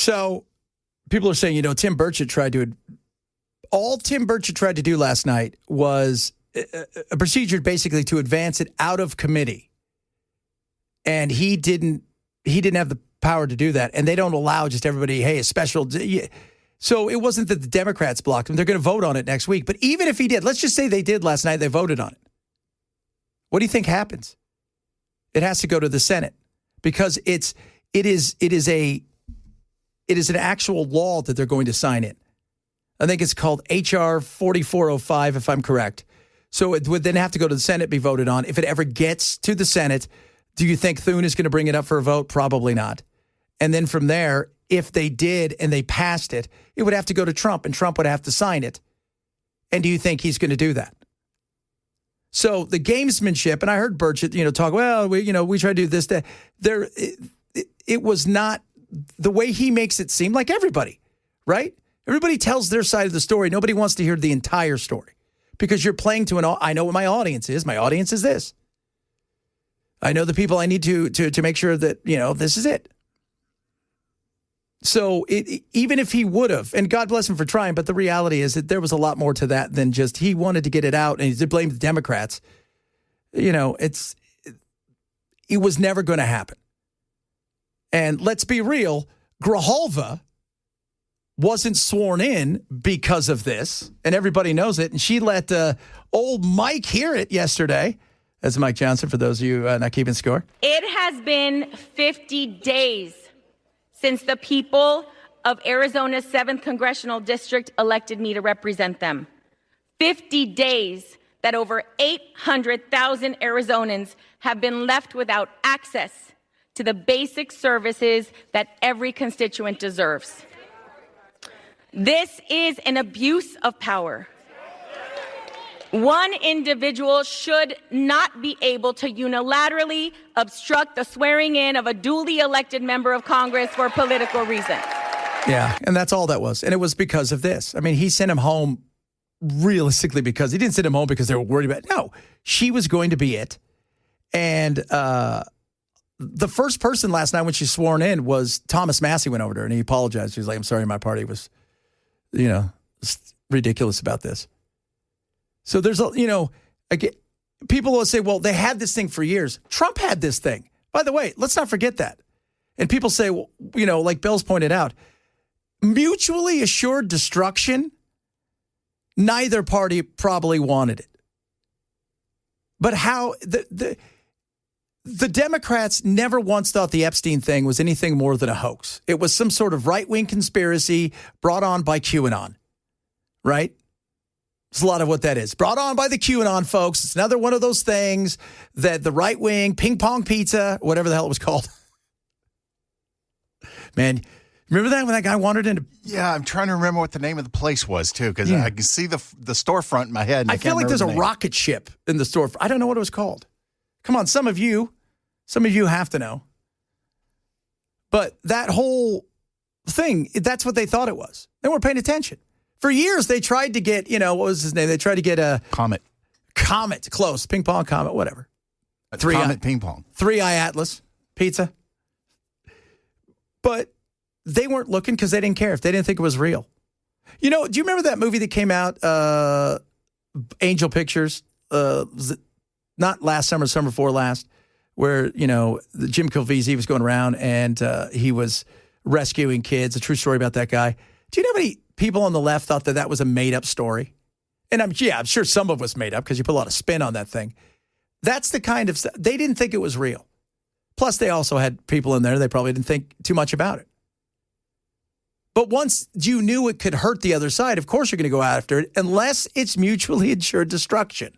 So people are saying, you know, Tim Burchett tried to do last night was a procedure basically to advance it out of committee. And he didn't have the power to do that. And they don't allow just everybody, hey, a special. So it wasn't that the Democrats blocked him. They're going to vote on it next week. But even if he did, let's just say they did last night, they voted on it. What do you think happens? It has to go to the Senate because it is an actual law that they're going to sign in. I think it's called H.R. 4405, if I'm correct. So it would then have to go to the Senate, be voted on. If it ever gets to the Senate, do you think Thune is going to bring it up for a vote? Probably not. And then from there, if they did and they passed it, it would have to go to Trump, and Trump would have to sign it. And do you think he's going to do that? So the gamesmanship, and I heard Burchett, talk, well, we try to do this, that. It was not the way he makes it seem, like everybody, right? Everybody tells their side of the story. Nobody wants to hear the entire story because you're playing to I know what my audience is. My audience is this. I know the people I need to make sure that, this is it. So even if he would have, and God bless him for trying, but the reality is that there was a lot more to that than just he wanted to get it out and he blamed the Democrats. It was never going to happen. And let's be real, Grijalva wasn't sworn in because of this, and everybody knows it. And she let old Mike hear it yesterday. That's Mike Johnson, for those of you not keeping score. It has been 50 days since the people of Arizona's 7th Congressional District elected me to represent them. 50 days that over 800,000 Arizonans have been left without access to the basic services that every constituent deserves. This is an abuse of power. One individual should not be able to unilaterally obstruct the swearing in of a duly elected member of Congress for political reasons. Yeah, and that's all that was. And it was because of this. I mean, he sent him home realistically because he didn't send him home because they were worried about it. No, she was going to be it. And the first person last night when she sworn in was Thomas Massey went over to her and he apologized. He was like, I'm sorry, my party was, ridiculous about this. So there's again, people will say, well, they had this thing for years. Trump had this thing. By the way, let's not forget that. And people say, well, like Bill's pointed out, mutually assured destruction, neither party probably wanted it. But how the Democrats never once thought the Epstein thing was anything more than a hoax. It was some sort of right-wing conspiracy brought on by QAnon, right? It's a lot of what that is. Brought on by the QAnon folks. It's another one of those things that the right wing, ping pong pizza, whatever the hell it was called. Man, remember that when that guy wandered into? Yeah, I'm trying to remember what the name of the place was too, because I can see the storefront in my head. And I feel like there's a rocket ship in the store. I don't know what it was called. Come on, some of you have to know. But that whole thing, that's what they thought it was. They weren't paying attention. For years, they tried to get, what was his name? They tried to get a... Comet. Comet, close. Ping pong, Comet, whatever. Comet ping pong. 3-Eye Atlas, pizza. But they weren't looking because they didn't care if they didn't think it was real. Do you remember that movie that came out, Angel Pictures? Was it not last summer, summer before last, where, Jim Caviezel was going around and he was rescuing kids. A true story about that guy. Do you know how many people on the left thought that was a made-up story? And I'm sure some of it was made up because you put a lot of spin on that thing. That's the kind of stuff. They didn't think it was real. Plus, they also had people in there, they probably didn't think too much about it. But once you knew it could hurt the other side, of course you're going to go after it, unless it's mutually assured destruction.